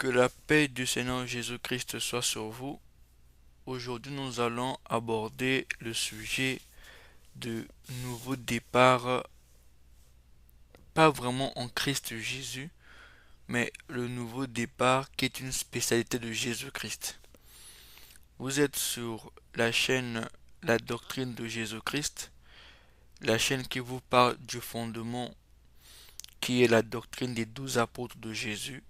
Que la paix du Seigneur Jésus-Christ soit sur vous. Aujourd'hui, nous allons aborder le sujet de nouveau départ, pas vraiment en Christ Jésus, mais le nouveau départ qui est une spécialité de Jésus-Christ. Vous êtes sur la chaîne La doctrine de Jésus-Christ, la chaîne qui vous parle du fondement qui est la doctrine des 12 apôtres de Jésus,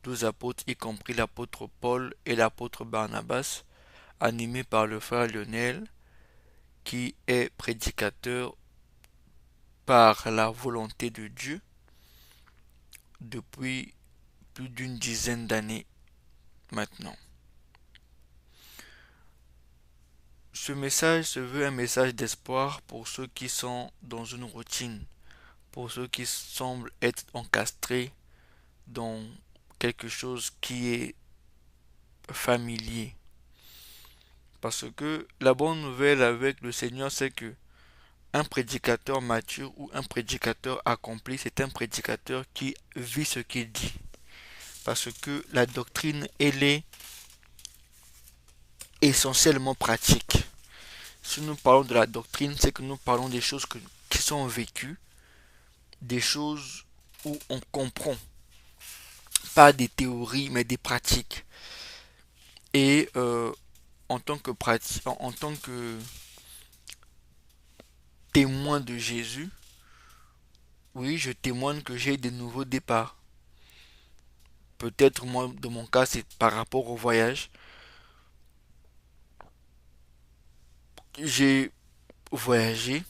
12 apôtres y compris l'apôtre Paul et l'apôtre Barnabas, animé par le frère Lionel, qui est prédicateur par la volonté de Dieu depuis plus d'une dizaine d'années maintenant. Ce message se veut un message d'espoir pour ceux qui sont dans une routine, pour ceux qui semblent être encastrés dans quelque chose qui est familier. Parce que la bonne nouvelle avec le Seigneur, c'est que un prédicateur mature ou un prédicateur accompli, c'est un prédicateur qui vit ce qu'il dit. Parce que la doctrine, elle est essentiellement pratique. Si nous parlons de la doctrine, c'est que nous parlons des choses qui sont vécues, des choses où on comprend, pas des théories, mais des pratiques. Et en tant que en tant que témoin de Jésus, oui, je témoigne que j'ai des nouveaux départs. Peut-être moi, de mon cas, c'est par rapport au voyage. J'ai voyagé,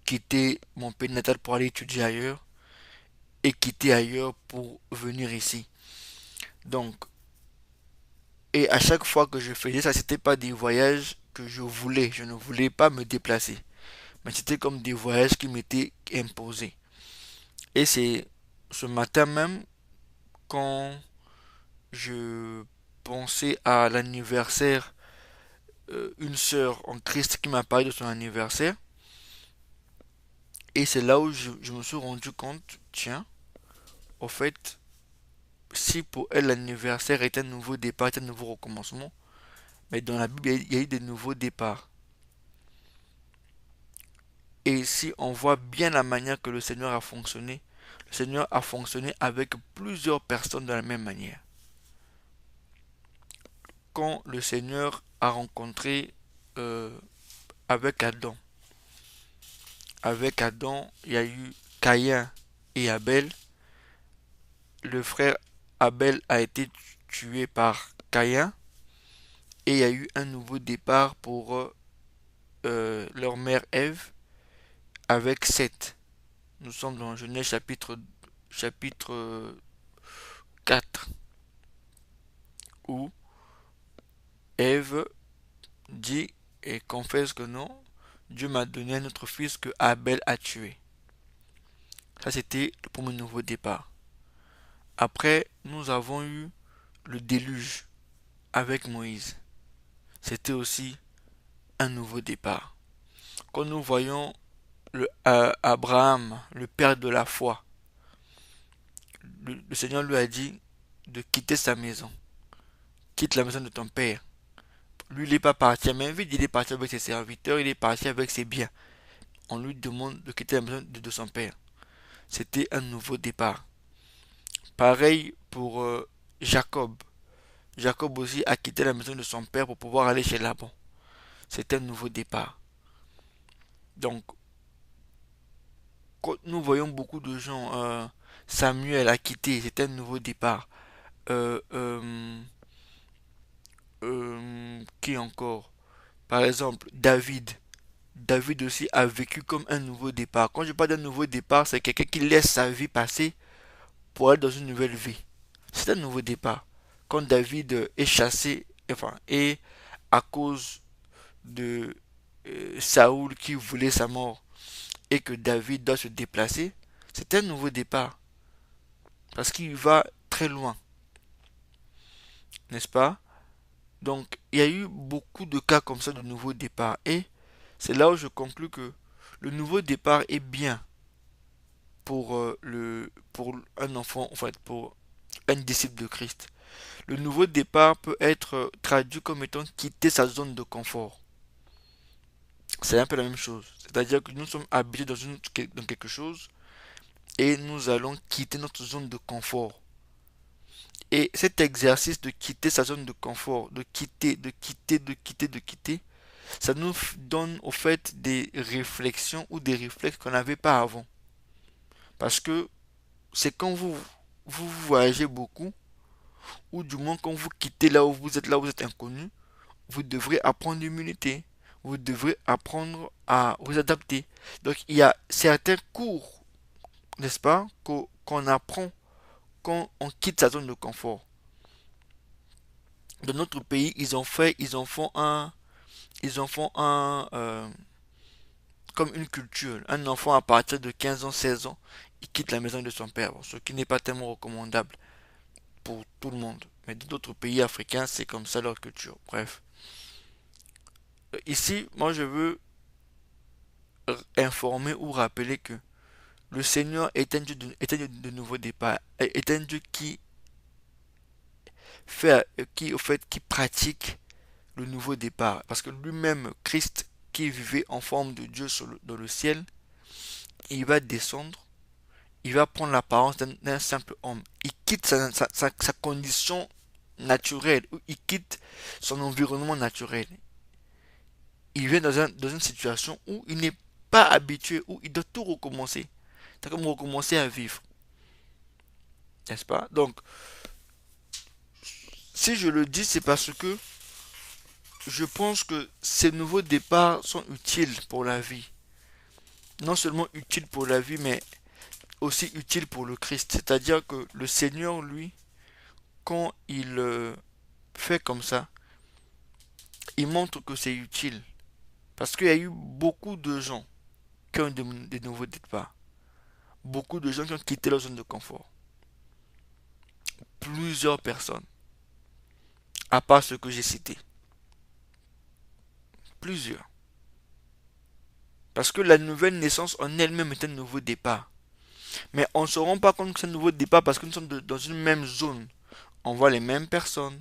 quitté mon pays natal pour aller étudier ailleurs et quitter ailleurs pour venir ici. Donc, et à chaque fois que je faisais ça, c'était pas des voyages que je voulais. Je ne voulais pas me déplacer. Mais c'était comme des voyages qui m'étaient imposés. Et c'est ce matin même, quand je pensais à l'anniversaire, une sœur en Christ qui m'a parlé de son anniversaire. Et c'est là où je me suis rendu compte, tiens, au fait, si pour elle l'anniversaire est un nouveau départ, est un nouveau recommencement, mais dans la Bible, il y a eu des nouveaux départs. Et si on voit bien la manière que le Seigneur a fonctionné, le Seigneur a fonctionné avec plusieurs personnes de la même manière. Quand le Seigneur a rencontré euh, avec Adam, il y a eu Caïn et Abel. Le frère Abel a été tué par Caïn et il y a eu un nouveau départ pour leur mère Ève avec Seth. Nous sommes dans Genèse chapitre 4 où Ève dit et confesse que non, Dieu m'a donné un autre fils que Abel a tué. Ça c'était pour mon nouveau départ. Après, nous avons eu le déluge avec Moïse. C'était aussi un nouveau départ. Quand nous voyons Abraham, le père de la foi, le Seigneur lui a dit de quitter sa maison. Quitte la maison de ton père. Lui, il n'est pas parti à main vide, il est parti avec ses serviteurs, il est parti avec ses biens. On lui demande de quitter la maison de son père. C'était un nouveau départ. Pareil pour Jacob. Jacob aussi a quitté la maison de son père pour pouvoir aller chez Laban. C'était un nouveau départ. Donc, quand nous voyons beaucoup de gens, Samuel a quitté, c'était un nouveau départ. Euh, euh, qui encore? Par exemple, David. David aussi a vécu comme un nouveau départ. Quand je parle d'un nouveau départ, c'est quelqu'un qui laisse sa vie passer pour aller dans une nouvelle vie. C'est un nouveau départ. Quand David est chassé, enfin, et à cause de Saoul qui voulait sa mort, et que David doit se déplacer, c'est un nouveau départ. Parce qu'il va très loin, n'est-ce pas? Donc, il y a eu beaucoup de cas comme ça de nouveau départ. Et c'est là où je conclus que le nouveau départ est bien pour un un enfant, en fait, pour un disciple de Christ. Le nouveau départ peut être traduit comme étant quitter sa zone de confort. C'est un peu la même chose. C'est-à-dire que nous sommes habitués dans quelque chose et nous allons quitter notre zone de confort. Et cet exercice de quitter sa zone de confort, de quitter, ça nous donne au fait des réflexions ou des réflexes qu'on n'avait pas avant. Parce que c'est quand vous voyagez beaucoup, ou du moins quand vous quittez là où vous êtes inconnu, vous devrez apprendre l'humilité. Vous devrez apprendre à vous adapter. Donc il y a certains cours, n'est-ce pas, qu'on apprend quand on quitte sa zone de confort. Dans notre pays, ils en font comme une culture. Un enfant à partir de 15 ans, 16 ans, il quitte la maison de son père, ce qui n'est pas tellement recommandable pour tout le monde. Mais dans d'autres pays africains, c'est comme ça leur culture. Bref. Ici, moi, je veux informer ou rappeler que le Seigneur est un Dieu de nouveau départ, est un Dieu qui pratique le nouveau départ. Parce que lui-même, Christ, qui vivait en forme de Dieu dans le ciel, il va descendre, il va prendre l'apparence d'un simple homme. Il quitte sa condition naturelle, ou il quitte son environnement naturel. Il vient dans une situation où il n'est pas habitué, où il doit tout recommencer. C'est comme recommencer à vivre. N'est-ce pas? Donc, si je le dis, c'est parce que je pense que ces nouveaux départs sont utiles pour la vie. Non seulement utiles pour la vie, mais aussi utiles pour le Christ. C'est-à-dire que le Seigneur, lui, quand il fait comme ça, il montre que c'est utile. Parce qu'il y a eu beaucoup de gens qui ont des nouveaux départs. Beaucoup de gens qui ont quitté leur zone de confort. Plusieurs personnes. À part ceux que j'ai cités. Plusieurs. Parce que la nouvelle naissance en elle-même est un nouveau départ. Mais on ne se rend pas compte que c'est un nouveau départ parce que nous sommes dans une même zone. On voit les mêmes personnes,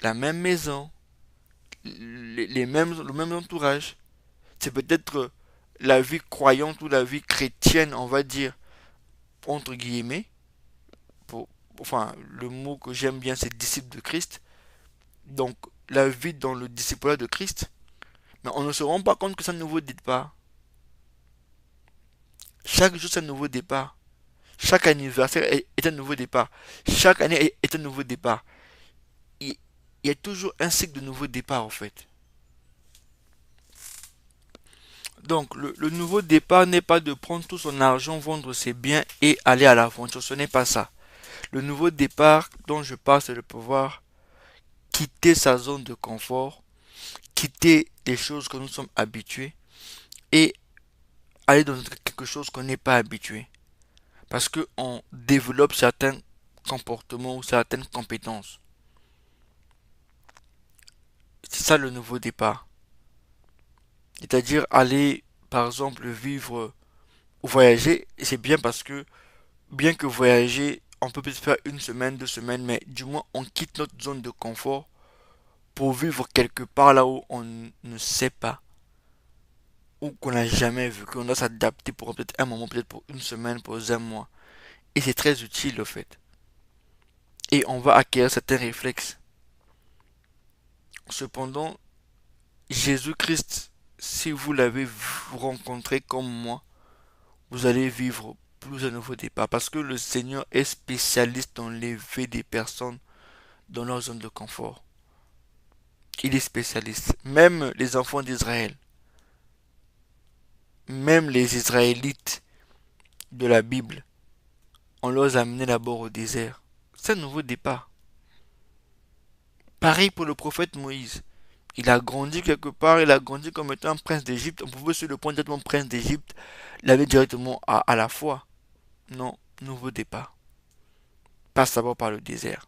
la même maison, le même entourage. C'est peut-être la vie croyante ou la vie chrétienne, on va dire, entre guillemets. Enfin, le mot que j'aime bien, c'est disciple de Christ. Donc, la vie dans le disciple de Christ. Mais on ne se rend pas compte que c'est un nouveau départ. Chaque jour, c'est un nouveau départ. Chaque anniversaire est un nouveau départ. Chaque année est un nouveau départ. Il y a toujours un cycle de nouveau départ, en fait. Donc, le nouveau départ n'est pas de prendre tout son argent, vendre ses biens et aller à l'aventure. Ce n'est pas ça. Le nouveau départ dont je parle, c'est de pouvoir quitter sa zone de confort, quitter les choses que nous sommes habitués et aller dans quelque chose qu'on n'est pas habitué. Parce qu'on développe certains comportements ou certaines compétences. C'est ça le nouveau départ. C'est-à-dire aller, par exemple, vivre ou voyager, c'est bien parce que, bien que voyager, on peut peut-être faire une semaine, 2 semaines, mais du moins on quitte notre zone de confort pour vivre quelque part là où on ne sait pas, ou qu'on n'a jamais vu, qu'on doit s'adapter pour peut-être un moment, peut-être pour une semaine, pour un mois. Et c'est très utile, au fait. Et on va acquérir certains réflexes. Cependant, Jésus-Christ, si vous l'avez rencontré comme moi, vous allez vivre plus un nouveau départ. Parce que le Seigneur est spécialiste dans l'élever des personnes dans leur zone de confort. Il est spécialiste. Même les enfants d'Israël, même les Israélites de la Bible, on leur a amené d'abord au désert. C'est un nouveau départ. Pareil pour le prophète Moïse. Il a grandi quelque part, il a grandi comme étant un prince d'Égypte. On pouvait se le prendre directement prince d'Égypte, l'aller directement à la foi. Non, nouveau départ. Passe d'abord par le désert.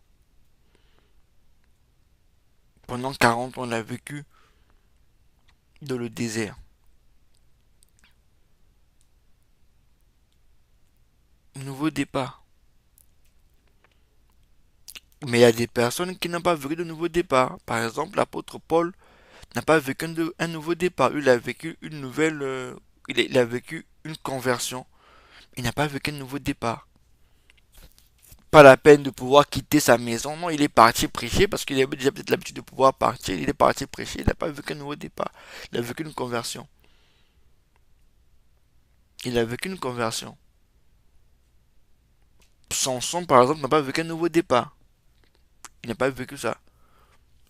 Pendant 40 ans, on a vécu dans le désert. Nouveau départ. Mais il y a des personnes qui n'ont pas vécu de nouveau départ. Par exemple, l'apôtre Paul n'a pas vécu un nouveau départ. Il a vécu une nouvelle... il a vécu une conversion. Il n'a pas vécu un nouveau départ. Pas la peine de pouvoir quitter sa maison. Non, il est parti prêcher parce qu'il avait déjà peut-être l'habitude de pouvoir partir. Il est parti prêcher. Il n'a pas vécu un nouveau départ. Il a vécu une conversion. Il a vécu une conversion. Samson, par exemple, n'a pas vécu un nouveau départ. Il n'a pas vécu ça.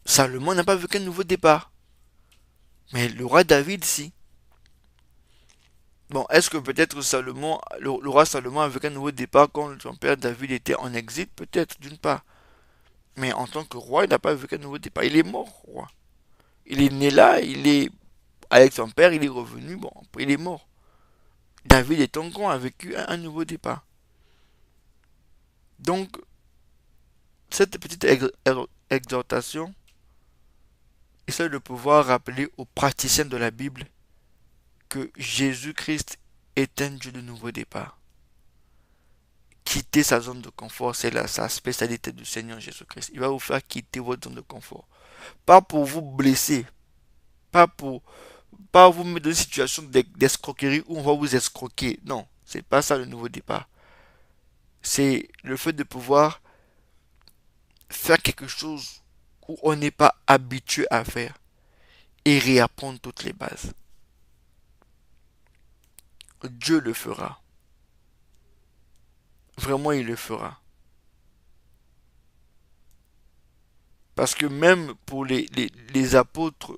Salomon n'a pas vécu un nouveau départ. Mais le roi David, si. Bon, est-ce que peut-être Salomon, le roi Salomon avec un nouveau départ quand son père David était en exil? Peut-être, d'une part. Mais en tant que roi, il n'a pas vécu un nouveau départ. Il est mort, roi. Il est né là, il est avec son père, il est revenu, bon, après il est mort. David étant grand a vécu un nouveau départ. Donc, cette petite exhortation essaie de pouvoir rappeler aux praticiens de la Bible que Jésus-Christ est un Dieu de nouveau départ. Quitter sa zone de confort, c'est sa spécialité du Seigneur Jésus-Christ. Il va vous faire quitter votre zone de confort. Pas pour vous blesser, pas pour pas vous mettre dans une situation d'escroquerie où on va vous escroquer. Non, c'est pas ça le nouveau départ. C'est le fait de pouvoir faire quelque chose où on n'est pas habitué à faire et réapprendre toutes les bases. Dieu le fera. Vraiment, il le fera. Parce que même pour les apôtres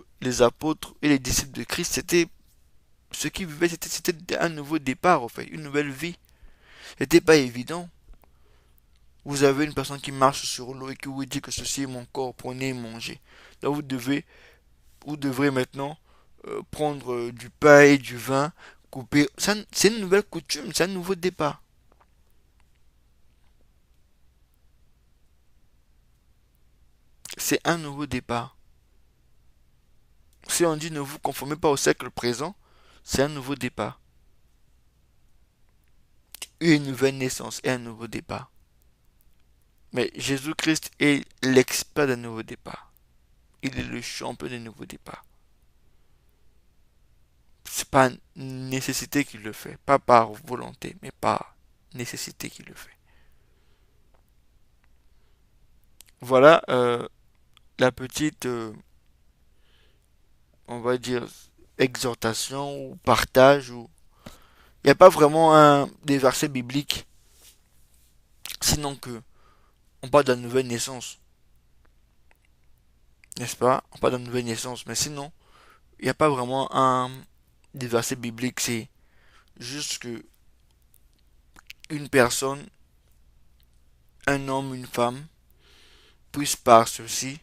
et les disciples de Christ, c'était ce qu'ils vivaient, c'était un nouveau départ, en fait, une nouvelle vie. C'était pas évident. Vous avez une personne qui marche sur l'eau et qui vous dit que ceci est mon corps, prenez et mangez. Donc vous devrez maintenant prendre du pain et du vin, couper. C'est une nouvelle coutume, c'est un nouveau départ. C'est un nouveau départ. Si on dit ne vous conformez pas au siècle présent, c'est un nouveau départ. Une nouvelle naissance et un nouveau départ. Mais Jésus-Christ est l'expert d'un nouveau départ. Il est le champion des nouveaux départs. C'est pas nécessité qu'il le fait, pas par volonté, mais par nécessité qu'il le fait. Voilà la petite, on va dire, exhortation ou partage. Il n'y a pas vraiment des versets bibliques, sinon que on parle de la nouvelle naissance, n'est-ce pas? On parle de la nouvelle naissance, mais sinon, il n'y a pas vraiment des versets bibliques. C'est juste que une personne, un homme, une femme, puisse par ceci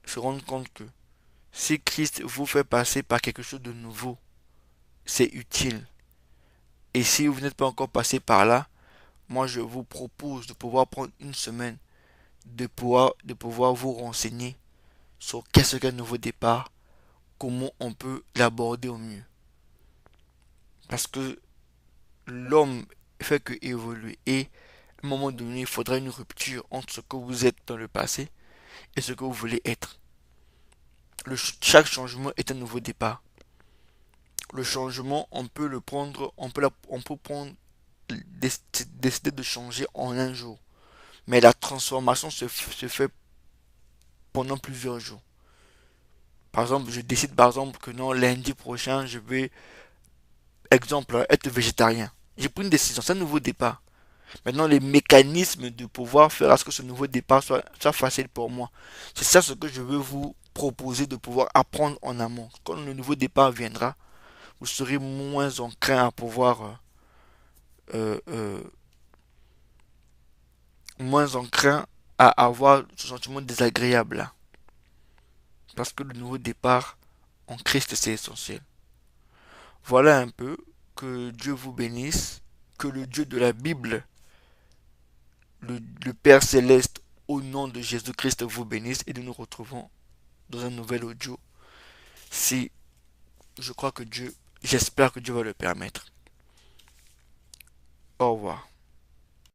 se rendre compte que si Christ vous fait passer par quelque chose de nouveau, c'est utile. Et si vous n'êtes pas encore passé par là, moi je vous propose de pouvoir prendre une semaine, de pouvoir vous renseigner sur qu'est-ce qu'un nouveau départ, comment on peut l'aborder au mieux. Parce que l'homme fait que évoluer et à un moment donné, il faudra une rupture entre ce que vous êtes dans le passé et ce que vous voulez être. Chaque changement est un nouveau départ. Le changement, on peut le prendre, on peut prendre, décider de changer en un jour. Mais la transformation se fait pendant plusieurs jours. Par exemple, je décide par exemple que non, lundi prochain, je vais, exemple, être végétarien. J'ai pris une décision, c'est un nouveau départ. Maintenant, les mécanismes de pouvoir faire à ce que ce nouveau départ soit facile pour moi. C'est ça ce que je veux vous proposer de pouvoir apprendre en amont. Quand le nouveau départ viendra, vous serez moins enclin à pouvoir euh, euh, moins enclin à avoir ce sentiment désagréable là. Parce que le nouveau départ en Christ c'est essentiel. Voilà un peu, que Dieu vous bénisse, que le Dieu de la Bible, le Père céleste, au nom de Jésus-Christ vous bénisse et nous nous retrouvons dans un nouvel audio. Si je crois que Dieu, j'espère que Dieu va le permettre. Au revoir.